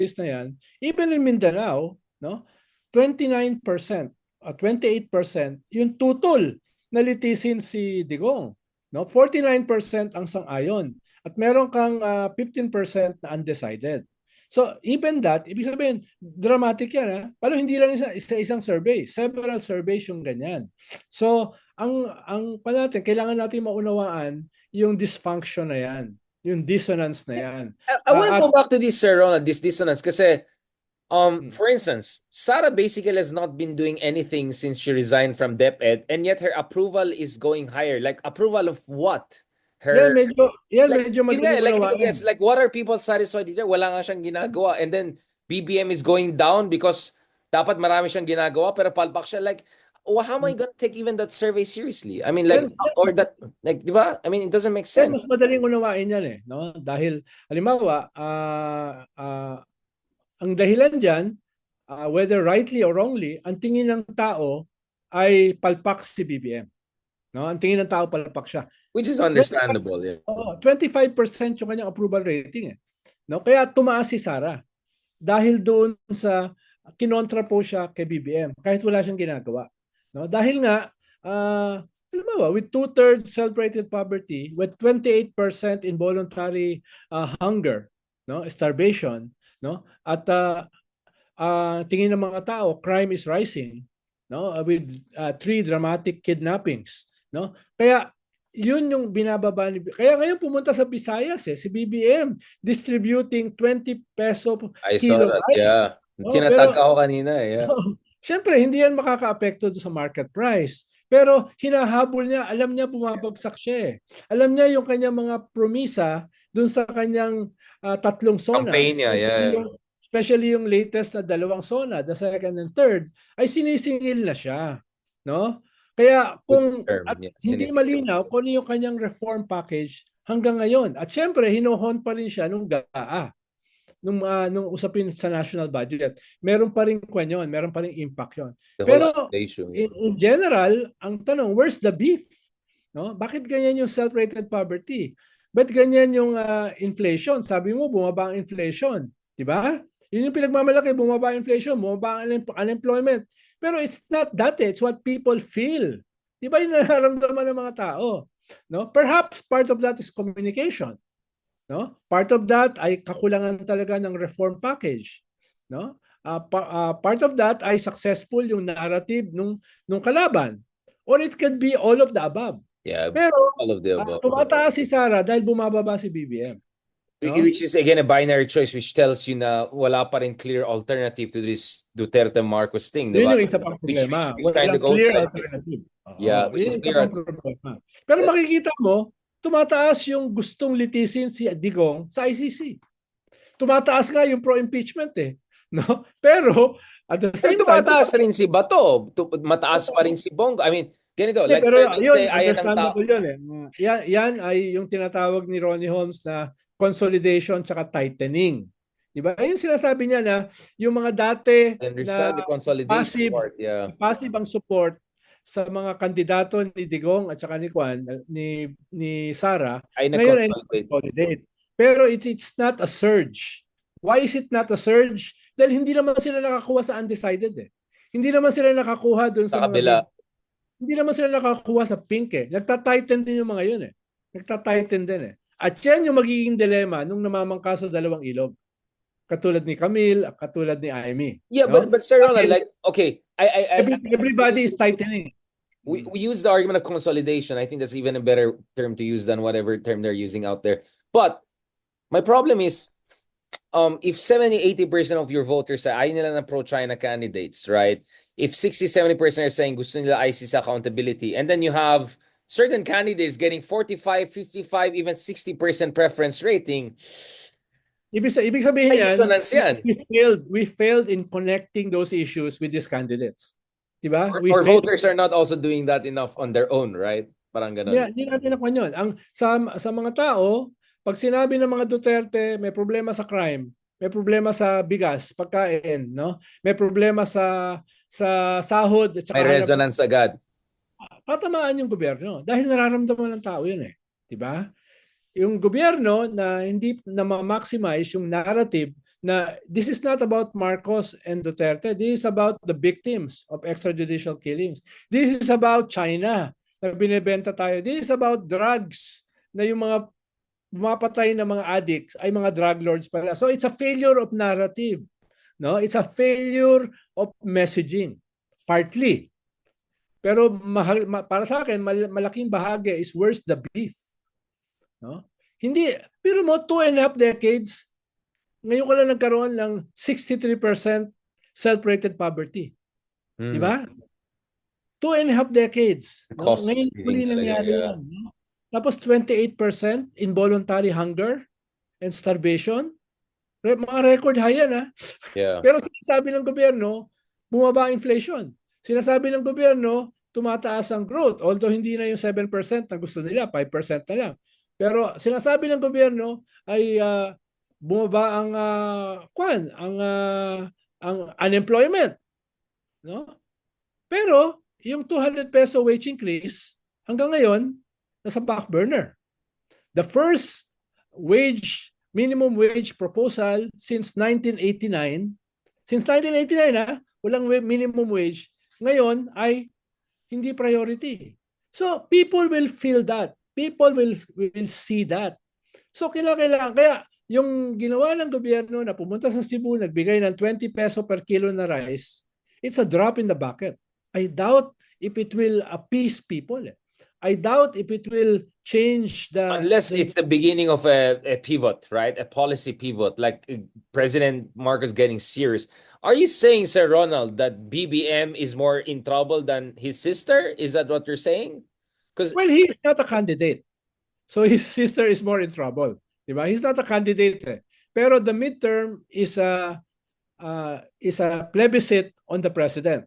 surveys na yan, even in Mindanao, no, 29% at 28% yung tutol na litisin si Digong. No? 49% ang sang-ayon. At meron kang 15% na undecided. So even that, ibig sabihin, dramatic yan. Ha? Pero hindi lang isang survey. Several surveys yung ganyan. So ang natin, kailangan natin maunawaan yung dysfunction na yan. Yung dissonance na yan. I want to go back to this, Sir Ronald, this dissonance. Kasi, for instance, Sara basically has not been doing anything since she resigned from DepEd, and yet her approval is going higher. Like, approval of what? Yan, medyo Like, madaling unawain. like, what are people satisfied with? Wala nga siyang ginagawa. And then, BBM is going down because dapat marami siyang ginagawa, pero palpak siya. Like, how am I gonna take even that survey seriously? I mean, like, or that, like, di ba? I mean, it doesn't make sense. Mas madaling unawain yan eh. No? Dahil, halimbawa, ang dahilan dyan, whether rightly or wrongly, ang tingin ng tao ay palpak si BBM. No? Ang tingin ng tao palpak siya. Which is understandable. 25% yung kanyang approval rating eh. No? Kaya tumaas si Sara. Dahil doon sa kinontra po siya kay BBM kahit wala siyang ginagawa. No? Dahil nga, with 2/3 self-rated poverty, with 28% involuntary hunger, no, starvation, no, at tingin ng mga tao, crime is rising, no, with 3 dramatic kidnappings, no. Kaya yun yung binababa ni, kaya ngayon pumunta sa Visayas si BBM distributing 20 peso kilo rice. Yeah. Tinatag ako kanina yeah. Siyempre, hindi yan makaka-apekto sa market price. Pero hinahabol niya, alam niya bumabagsak siya Alam niya yung kanyang mga promisa dun sa kanyang 3 SONA. Campaign niya, Especially yung latest na 2 SONA, the second and third, ay sinisingil na siya. No? Kaya kung hindi malinaw kung ano yung kanyang reform package hanggang ngayon. At siyempre, hinohon pa rin siya nung GAA. Nung usapin sa national budget, meron pa rin kwan meron pa rin impact yon. Pero in general, ang tanong, where's the beef? No? Bakit ganyan yung self-rated poverty? Ba't ganyan yung inflation? Sabi mo, bumaba ang inflation. Di ba? Yun yung pinagmamalaki, bumaba ang inflation, bumaba ang unemployment. Pero it's not that, it's what people feel. Di ba yung nararamdaman ng mga tao? No? Perhaps part of that is communication. No? Part of that ay kakulangan talaga ng reform package. No? Part of that ay successful yung narrative nung kalaban. Or it can be all of the above. Yeah, pero all of the above. Tumataas si Sara dahil bumababa si BBM. No? Which is again a binary choice which tells you na wala pa rin clear alternative to this Duterte Marcos thing. Yun yung isa pang problema. Walang clear alternative. Yeah, which is clear. Pero makikita mo, tumataas yung gustong litisin si Digong sa ICC. Tumataas nga yung pro-impeachment no? Pero at the same time, tumataas rin si Bato, mataas pa rin si Bongo. I mean, ganito, let's say understandable yun Yan ay yung tinatawag ni Ronnie Holmes na consolidation tsaka tightening. Di ba? Ayun sinasabi niya na yung mga dati na passive ang support sa mga kandidato ni Digong at saka ni Kwan, ni Sara, ngayon ay consolidate. Pero it's not a surge. Why is it not a surge? Dahil hindi naman sila nakakuha sa undecided Hindi naman sila nakakuha doon sa mga hindi naman sila nakakuha sa pink Nagta-tighten din yung mga yun Nagta-tighten din At yan yung magiging dilema nung namamangka sa 2 ilog. Katulad ni Camille, katulad ni Amy. Yeah, no? but Sir Ronald, like, okay, everybody is tightening. We use the argument of consolidation. I think that's even a better term to use than whatever term they're using out there. But my problem is, if 70-80% of your voters ay ayaw nila na pro-China candidates, right? If 60-70% are saying gusto nila ICC accountability, and then you have certain candidates getting 45, 55, even 60% preference rating. Ibig sabihin yan, we failed in connecting those issues with these candidates. Diba? Or voters are not also doing that enough on their own, right? Parang ganun. Yeah, hindi natin nakuha yun. Sa mga tao, pag sinabi ng mga Duterte, may problema sa crime, may problema sa bigas, pagkain, no? May problema sa sahod at saka may resonance agad. Tatamaan yung gobyerno dahil nararamdaman ng tao yun 'di ba? yung gobyerno na hindi na ma-maximize yung narrative na this is not about Marcos and Duterte. This is about the victims of extrajudicial killings. This is about China na binebenta tayo. This is about drugs na yung mga bumapatay na mga addicts ay mga drug lords pala. So it's a failure of narrative. No? It's a failure of messaging. Partly. Pero para sa akin, malaking bahagi is where's the beef? No? Hindi, pero mo 2.5 decades, ngayon ko lang nagkaroon ng 63% self-rated poverty. Di ba? 2.5 decades. No? Ngayon muli nangyari yan. No? Tapos 28% involuntary hunger and starvation. Mga record high yan. Ha? Yeah. Pero sinasabi ng gobyerno, bumaba ang inflation. Sinasabi ng gobyerno, tumataas ang growth. Although hindi na yung 7% na gusto nila, 5% na lang. Pero sinasabi ng gobyerno ay bumaba ang unemployment, no? Pero yung 200 peso wage increase hanggang ngayon nasa back burner. The first minimum wage proposal since 1989, walang minimum wage, ngayon ay hindi priority. So people will feel that. People will see that. So kailangan. Kaya yung ginawa ng gobyerno na pumunta sa Cebu, nagbigay ng 20 peso per kilo na rice, it's a drop in the bucket. I doubt if it will appease people. I doubt if it will change Unless it's the beginning of a pivot, right? A policy pivot, like President Marcos getting serious. Are you saying, Sir Ronald, that BBM is more in trouble than his sister? Is that what you're saying? Well, he's not a candidate. So his sister is more in trouble. Diba? He's not a candidate. Pero the midterm is a plebiscite on the president.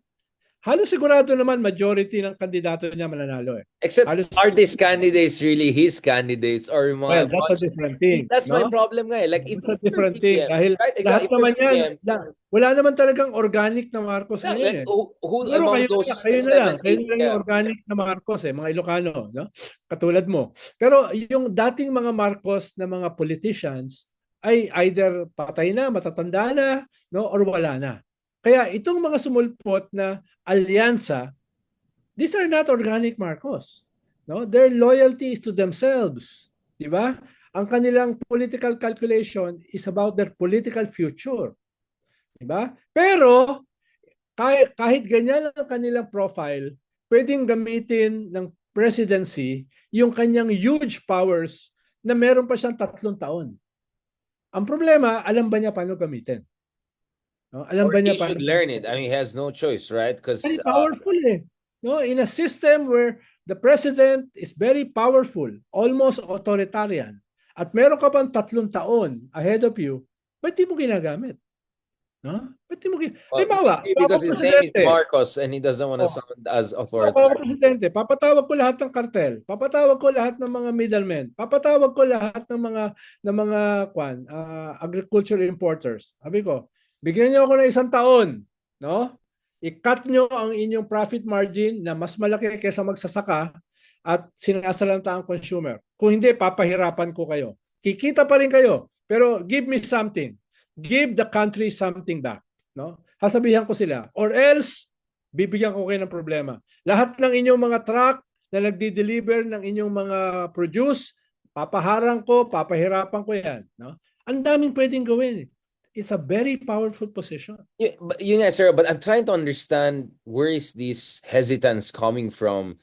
Halos sigurado naman majority ng kandidato niya mananalo. Except, are these candidates really his candidates? Or mga well, that's a different thing. That's no? my problem nga. Like, that's a different thing. Dahil right? Lahat naman yan, wala naman talagang organic na Marcos ngayon. Who Pero among kayo na lang yung organic na Marcos, mga Ilocano. No? Katulad mo. Pero yung dating mga Marcos na mga politicians ay either patay na, matatanda na, no? Or wala na. Kaya itong mga sumulpot na alyansa, these are not organic Marcos. No? Their loyalty is to themselves. Di ba? Ang kanilang political calculation is about their political future. Di ba? Pero kahit ganyan ang kanilang profile, pwedeng gamitin ng presidency yung kanyang huge powers na meron pa siyang 3 taon. Ang problema, alam ba niya paano gamitin? No? Alam ba niya he should learn it. I mean, he has no choice, right? Because very powerful No, in a system where the president is very powerful, almost authoritarian, at meron ka pang 3 taon ahead of you, ba't di mo ginagamit? No? Ba't di mo Halimbawa, because his name is Marcos and he doesn't want to sound as authoritarian. Presidente, papatawag ko lahat ng kartel, papatawag ko lahat ng mga middlemen, papatawag ko lahat ng mga agriculture importers. Sabi ko, bigyan niyo ako ng 1 taon, no? I-cut nyo ang inyong profit margin na mas malaki kaysa magsasaka at sinasalanta ang consumer. Kung hindi, papahirapan ko kayo. Kikita pa rin kayo, pero give me something. Give the country something back. No? Sasabihan ko sila. Or else, bibigyan ko kayo ng problema. Lahat ng inyong mga truck na nagdi-deliver ng inyong mga produce, papaharang ko, papahirapan ko yan. No? Ang daming pwedeng gawin. It's a very powerful position. Yeah, sir, but I'm trying to understand where is this hesitance coming from?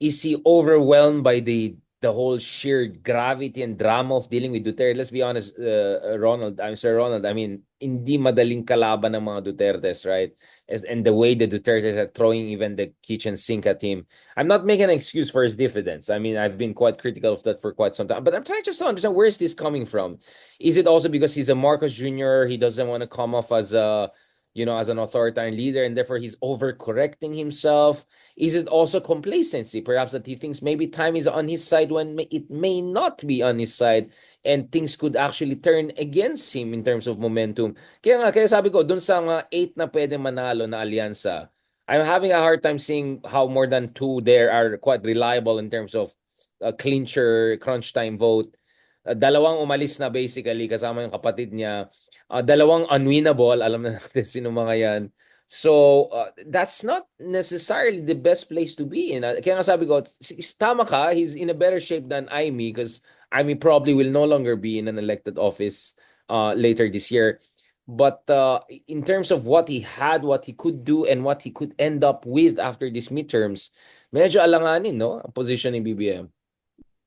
Is he overwhelmed by the whole sheer gravity and drama of dealing with Duterte? Let's be honest, Sir Ronald, I mean, hindi madaling kalaban ng mga Dutertes, right? And the way the Dutertes are throwing even the kitchen sink at him. I'm not making an excuse for his diffidence. I mean, I've been quite critical of that for quite some time. But I'm trying just to understand, where is this coming from? Is it also because he's a Marcos Jr., he doesn't want to come off as as an authoritarian leader, and therefore he's overcorrecting himself? Is it also complacency, perhaps, that he thinks maybe time is on his side when it may not be on his side, and things could actually turn against him in terms of momentum? Kaya sabi ko, dun sa mga 8 na pwede manalo na alyansa, I'm having a hard time seeing how more than 2 there are quite reliable in terms of a clincher, crunch time vote. Dalawang umalis na basically kasama yung kapatid niya. Dalawang unwinnable, alam na natin sino mga yan. So, that's not necessarily the best place to be in. Kaya nga sabi ko, tama ka, he's in a better shape than Aimee because Aimee probably will no longer be in an elected office later this year. But in terms of what he had, what he could do, and what he could end up with after these midterms, medyo alanganin, no? Ang position ni BBM.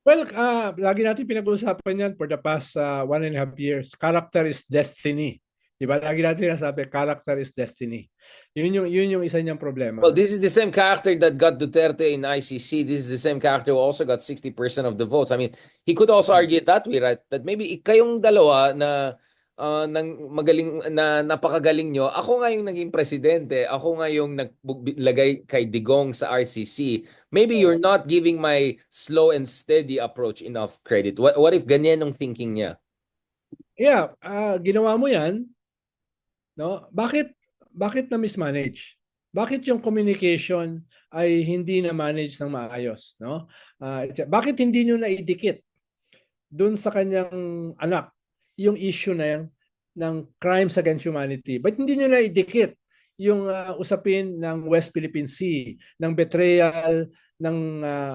Well, lagi natin pinag-uusapan yan for the past 1.5 years. Character is destiny. Diba? Lagi natin sinasabi, character is destiny. Yun yung isa niyang problema. Well, this is the same character that got Duterte in ICC. This is the same character who also got 60% of the votes. I mean, he could also argue it that way, right? That maybe kayong dalawa na nang magaling na napakagaling nyo, ako nga yung naging presidente, ako nga yung naglagay kay Digong sa RCC. Maybe you're not giving my slow and steady approach enough credit. What if ganyan ang thinking niya? Yeah, ginawa mo yan, no? Bakit na mismanage? Bakit yung communication ay hindi na manage ng maayos, no? Bakit hindi niyo na idikit doon sa kanyang anak yung issue na yan ng crimes against humanity? Ba't hindi nyo na idikit yung usapin ng West Philippine Sea, ng betrayal ng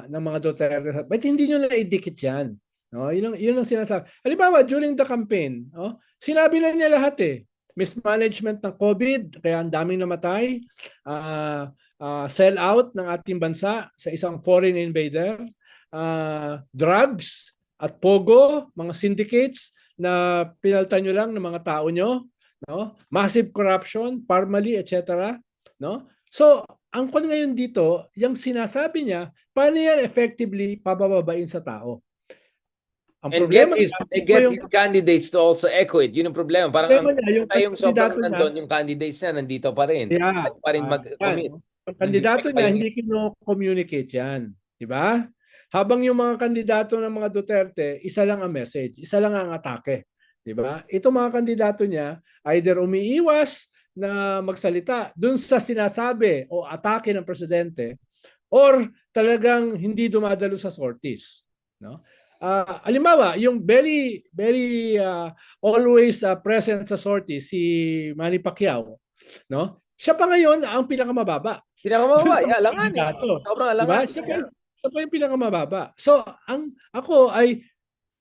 mga Duterte? Ba't hindi nyo na idikit yan? No, yun ang sinasabi. Halimbawa, during the campaign, sinabi na niya lahat eh. Mismanagement ng COVID, kaya ang daming namatay. Sell out ng ating bansa sa isang foreign invader. Drugs at pogo, mga syndicates na pinaltan nyo lang ng mga tao nyo, no? Massive corruption, parmali, etc. No? So, ang kon ngayon dito, yung sinasabi niya, paano yan effectively pabababain sa tao? Ang problema get his candidates to also echo it. Yun ang problema. Parang yung sobrang nandun, yung candidates niya nandito pa rin. Yeah, pa rin mag-commit. Ang kandidato niya, hindi kino-communicate yan. Di ba? Habang yung mga kandidato ng mga Duterte, isa lang ang message, isa lang ang atake. Di ba? Ito mga kandidato niya, either umiiwas na magsalita dun sa sinasabi o atake ng presidente or talagang hindi dumadalo sa sorties. No? Halimbawa, yung very always present sa sorties, si Manny Pacquiao, no? Siya pa ngayon ang pinakamababa. Pinakamababa, alangan eh. Sobrang alangan. Diba? Siya pa yung pinakamababa. So, ako ay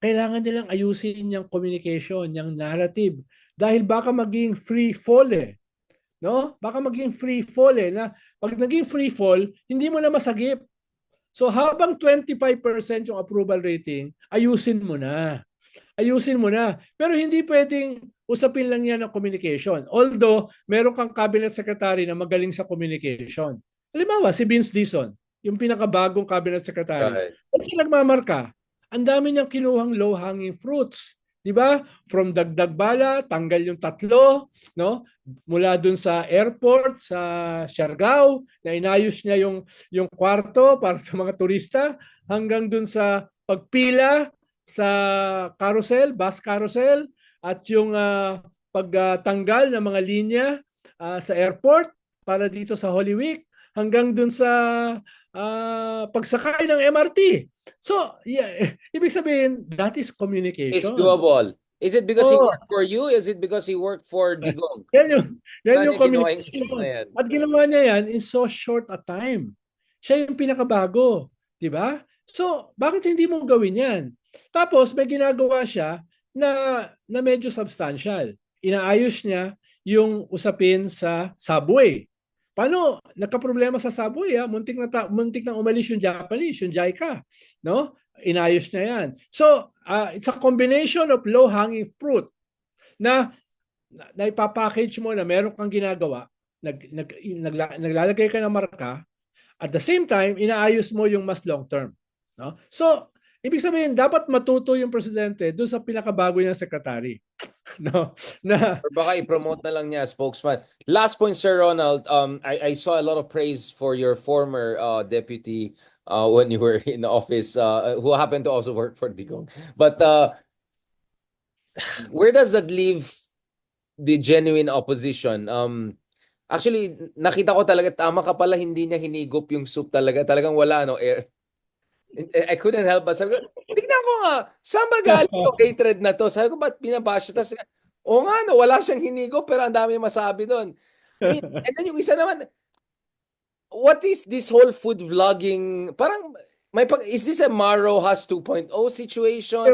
kailangan nilang ayusin yung communication, yung narrative. Dahil baka maging free fall eh. No? Baka maging free fall eh. Na pag naging free fall, hindi mo na masagip. So habang 25% yung approval rating, ayusin mo na. Ayusin mo na. Pero hindi pwedeng usapin lang yan ng communication. Although, meron kang cabinet secretary na magaling sa communication. Halimbawa, si Vince Dizon, yung pinakabagong cabinet secretary. Right. At siya nagmamarka, ang dami niyang kinuhang low-hanging fruits. Di ba? From dagdag bala, tanggal yung 3, no? Mula dun sa airport sa Siargao, na inayos niya yung kwarto para sa mga turista, hanggang dun sa pagpila sa carousel, bus carousel, at yung pagtanggal ng mga linya sa airport para dito sa Holy Week, hanggang dun sa pagsakay ng MRT. So, yeah, ibig sabihin, that is communication. It's doable. Is it because he worked for you? Is it because he worked for Digong? Yan yung communication. At ginawa niya yan in so short a time. Siya yung pinakabago. Diba? So, bakit hindi mo gawin yan? Tapos, may ginagawa siya na medyo substantial. Inaayos niya yung usapin sa subway. Paano? Nagka-problema sa subway. Muntik na umalis yung Japanese, yung JICA. No? Inayos niya yan. So, it's a combination of low-hanging fruit na ipapackage mo na meron kang ginagawa, naglalagay ka ng marka, at the same time, inaayos mo yung mas long-term. No? So, ibig sabihin, dapat matuto yung presidente doon sa pinakabago niyang secretary. No, or baka i-promote na lang niya spokesman. Last point, Sir Ronald, I saw a lot of praise for your former deputy when you were in the office, who happened to also work for Digong. But where does that leave the genuine opposition? Actually, nakita ko talaga, tama ka pala, hindi niya hinigop yung soup talaga. Talagang wala, no? I couldn't help but sabi ko, tignan ko nga, saan ba galing to hatred na to? Sabi ko, ba't binabash siya? Tapos, oo nga, no, wala siyang hinigo, pero ang dami masabi doon. I mean, and then yung isa naman, what is this whole food vlogging? Parang, is this a Maro Has 2.0 situation?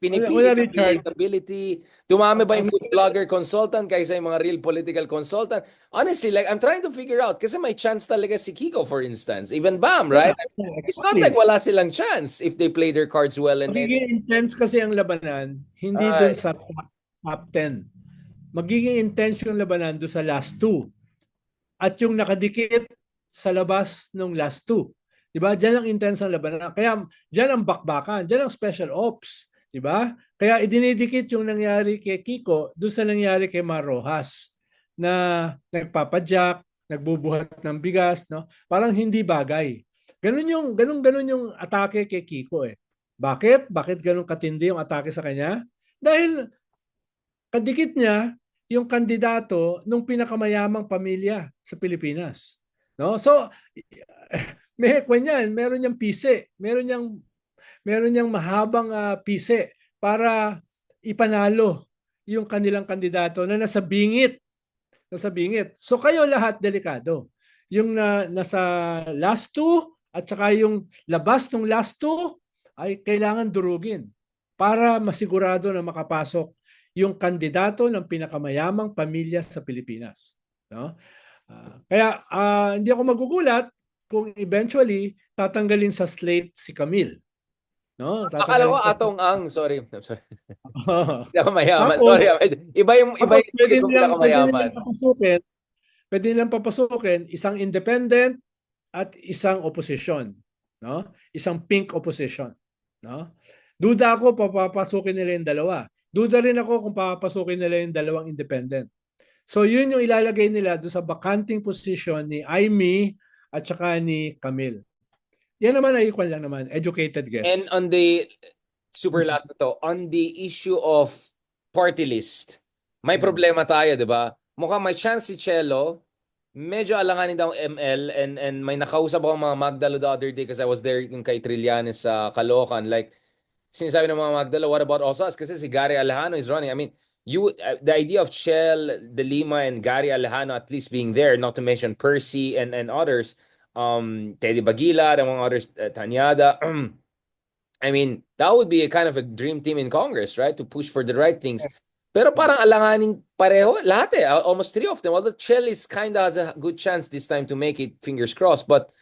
Pinipili ng Richard. relatability? Dumami ba yung food vlogger consultant kaysa yung mga real political consultant? Honestly, like, I'm trying to figure out kasi may chance talaga si Kiko, for instance. Even Bam, right? It's not like wala silang chance if they play their cards well. Magiging intense kasi ang labanan, hindi dun sa top 10. Magiging intense yung labanan dun sa last 2. At yung nakadikit sa labas ng last 2. Diba? Diyan ang intense ang labanan. Kaya diyan ang bakbakan, diyan ang special ops. Diba? Kaya idinidikit yung nangyari kay Kiko doon sa nangyari kay Mar Rojas na nagpapadyak, nagbubuhat ng bigas, no? Parang hindi bagay. Ganun yung atake kay Kiko eh. Bakit? Bakit ganun katindi yung atake sa kanya? Dahil kadikit niya yung kandidato ng pinakamayamang pamilya sa Pilipinas. No? So may kanya, meron niyang pise, meron niyang mahabang pise para ipanalo yung kanilang kandidato na nasa bingit. So kayo lahat delikado. Yung nasa last 2 at saka yung labas ng last 2 ay kailangan durugin para masigurado na makapasok yung kandidato ng pinakamayamang pamilya sa Pilipinas. No? Kaya hindi ako magugulat kung eventually tatanggalin sa slate si Camille. No? Akala ko Atong Ang, sorry. I'm sorry. Hindi ako mayaman. Sorry. Iba yung isip ko pinakamayaman. Pwede nilang papasukin isang independent at isang opposition. No? Isang pink opposition. No? Duda ako papapasukin nila yung dalawa. Duda rin ako kung papapasukin nila yung dalawang independent. So yun yung ilalagay nila doon sa bakanting position ni Aimee at saka ni Camille. Yan naman ay equal lang naman, educated guess. And on the super last to, on the issue of party list, may problema tayo, 'di ba? Mukhang may chance si Chelo. Medyo alanganin daw ML and may nakausap ako mga Magdalo the other day kasi I was there yung kay Trillanes sa Caloocan. Like, sinasabi ng mga Magdalo, what about Osas? Kasi si Gary Alejano is running. I mean, the idea of Chel, De Lima, and Gary Alejano at least being there, not to mention Percy and others, Teddy Bagila, and mga others, Tanyada. I mean, that would be a kind of a dream team in Congress, right? To push for the right things. Pero parang alanganin pareho lahat eh. Almost 3 of them. Although Chel is kind of has a good chance this time to make it, fingers crossed. But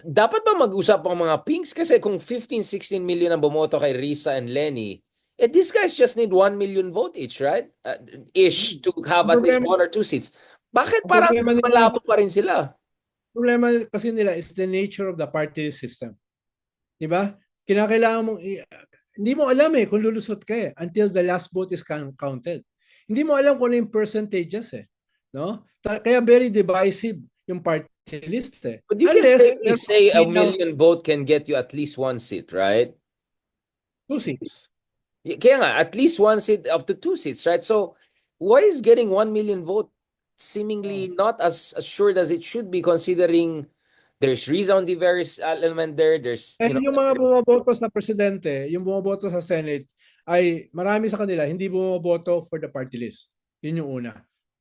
dapat ba mag-usap ang mga pinks? Kasi kung 15-16 million ang bumoto kay Risa and Lenny, these guys just need 1 million vote each, right? Ish, to have at least 1 or 2 seats. Bakit parang malabo pa rin sila? Problema kasi nila is the nature of the party system. Diba? Kinakailangan mong hindi mo alam eh kung lulusot ka eh until the last vote is counted. Hindi mo alam kung ano yung percentages eh. No? Kaya very divisive yung party list eh. But you can say a million vote can get you at least 1 seat, right? 2 seats. Kaya nga, at least 1 seat up to 2 seats, right? So, why is getting 1 million vote seemingly not as assured as it should be considering there's reason diverse element there. There's, yung mga bumoboto sa presidente, yung bumoboto sa Senate, ay marami sa kanila hindi bumoboto for the party list. Yun yung una.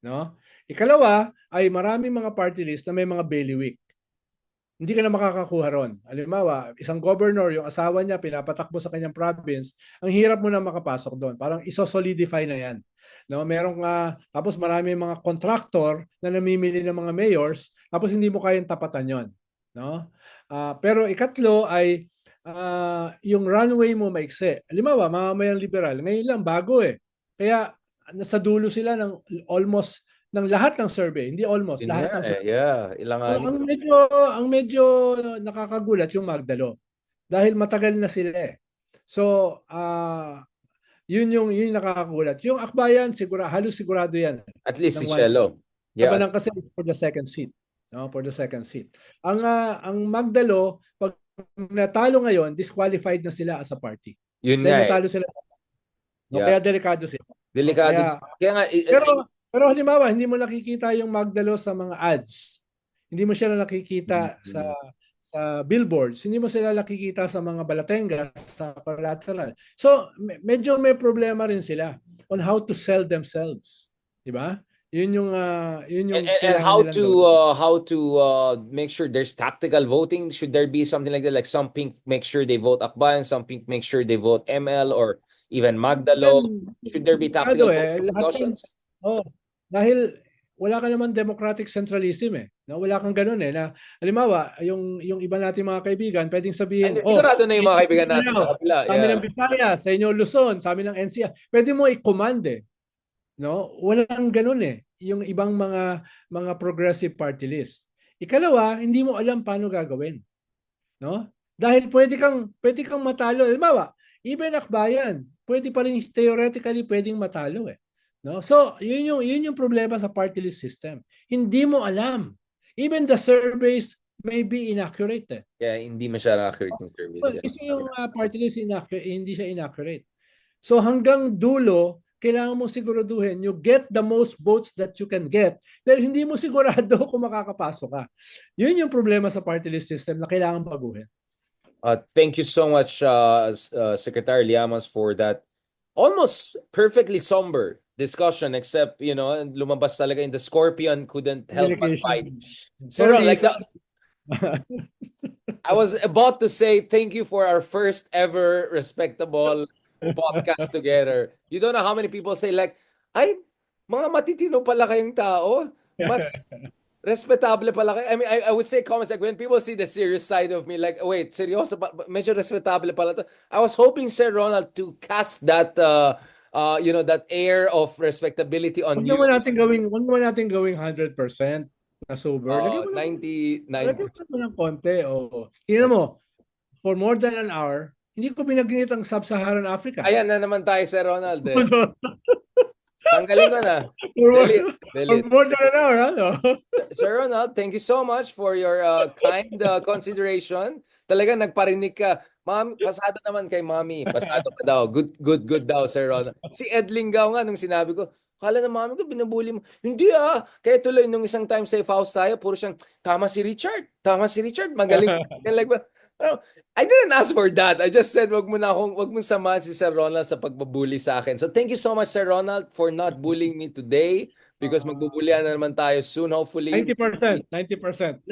No? Ikalawa, ay marami mga party list na may mga bailiwick. Hindi ka na makakakuha ron. Halimbawa, isang governor, yung asawa niya, pinapatakbo sa kanyang province, ang hirap mo na makapasok doon. Parang iso-solidify na yan. No? Merong, tapos marami mga contractor na namimili ng mga mayors, tapos hindi mo kayang tapatan yon. No? Pero ikatlo ay yung runway mo maikse. Halimbawa, mamamayang liberal, ngayon lang bago eh. Kaya nasa dulo sila ng almost ng lahat ng survey, hindi almost lahat ng survey. Yeah, Ang medyo nakakagulat yung Magdalo dahil matagal na sila eh. So, yun yung nakakagulat. Yung Akbayan halos sigurado yan. At least si Chelo. Yeah. Kasi for the second seat. No, for the second seat. Ang Magdalo, pag natalo ngayon, disqualified na sila as a party. Yun nga. Natalo sila. No, kaya delikado sila. Delikado. Kaya nga, pero halimbawa, hindi mo nakikita yung Magdalo sa mga ads. Hindi mo siya nakikita sa billboards, hindi mo sila nakikita sa mga balatenga, sa collateral. So medyo may problema rin sila on how to sell themselves, di ba? Yun yung And kailangan how nilang to gawin. make sure there's tactical voting? Should there be something like that? Like some pink make sure they vote Akbayan, some pink make sure they vote ML or even Magdalo. Should there be tactical voting Lahat yan. discussions? Oh, dahil wala ka naman democratic centralism eh. No, wala kang ganun eh na halimbawa, yung iba nating mga kaibigan, pwedeng sabihin, And sigurado na yung mga kaibigan natin sa kabila. sa amin Yeah. ng Visayas, sa inyo Luzon, sa amin ng NCR. Pwede mo i-command eh. No? Walang ganun eh. Yung ibang mga progressive party list. Ikalawa, hindi mo alam paano gagawin. No? Dahil pwede kang matalo. Halimbawa, even Akbayan, pwede pa rin theoretically pwedeng matalo eh. No? So, yun yung problema sa party list system. Hindi mo alam. Even the surveys may be inaccurate eh. Yeah, hindi masyadong accurate yung surveys. Well, kasi yung party list hindi siya inaccurate. So hanggang dulo, kailangan mo siguraduhin you get the most votes that you can get dahil hindi mo sigurado kung makakapasok ka. Yun yung problema sa party list system na kailangan baguhin. Thank you so much, Secretary Llamas, for that almost perfectly somber discussion, except, lumabas talaga in the Scorpion couldn't help but fight. So, like, I was about to say thank you for our first ever respectable podcast together. You don't know how many people say like, ay, mga matitino pala kayong tao. Mas respetable pala kayo. I mean, I would say comments like when people see the serious side of me, like, wait, seryoso pa, medyo respetable pala to. I was hoping, Sir Ronald, to cast that, that air of respectability on you. Huwag naman natin gawing 100% na sober. Lagyan mo 99. Lagyan mo ng konti. Tingnan mo, for more than an hour, hindi ko binaginit ang Sub-Saharan Africa. Ayan na naman tayo, Sir Ronald. Tanggalin ko na. Delete. For more than an hour, ano? Sir Ronald, thank you so much for your kind consideration. Talaga nagparinig ka. Ma'am, pasado naman kay Mami. Pasado ka daw. Good daw, Sir Ronald. Si Ed Lingaw nga nung sinabi ko, kala na Mami ko, binubuli mo. Hindi Kaya tuloy nung isang time safe house tayo, puro siyang, tama si Richard. Magaling. Like, I didn't ask for that. I just said, wag mo samahan si Sir Ronald sa pagbubuli sa akin. So thank you so much, Sir Ronald, for not bullying me today. Because magbubulian na naman tayo soon, hopefully. 90%. 90?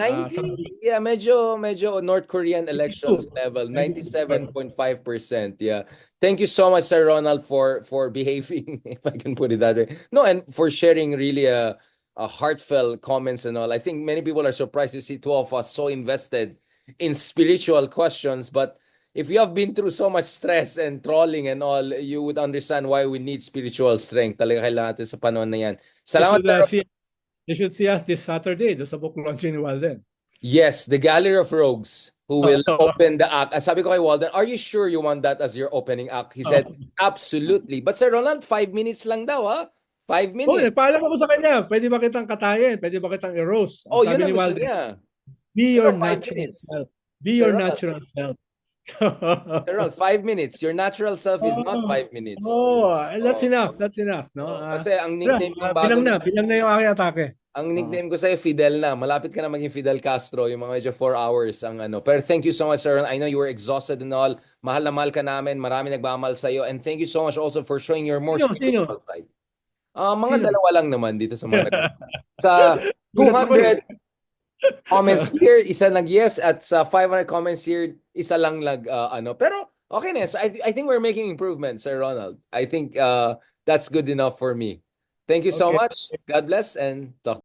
Yeah, medyo North Korean elections level. 97.5%. Yeah. Thank you so much, Sir Ronald, for behaving, if I can put it that way. No, and for sharing really a heartfelt comments and all. I think many people are surprised to see two of us so invested in spiritual questions, but if you have been through so much stress and trolling and all, you would understand why we need spiritual strength. Talaga kailangan natin sa panahon na yan. Salamat. You should see us this Saturday sa book launching ni Walden. Yes, the Gallery of Rogues who will open the act. Sabi ko kay Walden, are you sure you want that as your opening act? He said, absolutely. But Sir Ronald, 5 minutes lang daw 5 minutes. Paalam ako sa kanya. Pwede ba kitang katayin? Pwede ba kitang i-roast? Yun ang gusto niya. Be your natural self. Be your natural self. Around 5 minutes. Your natural self is not 5 minutes. That's enough. That's enough, no? Kasi ang nickname ng bago. Bilang na yung aking atake. Ang nickname ko sa'yo, Fidel na. Malapit ka na maging Fidel Castro. Yung mga medyo 4 hours ang ano. Pero thank you so much, sir. I know you were exhausted and all. Mahal na mahal ka namin. Marami nagmamahal sa'yo. And thank you so much also for showing your more spiritual side. Mga dalawa lang naman dito sa mga sa 200 comments here, isa nag-yes, at sa 500 comments here, isa lang pero okay na. So I think we're making improvements, Sir Ronald. I think that's good enough for me. Thank you so much. God bless and talk.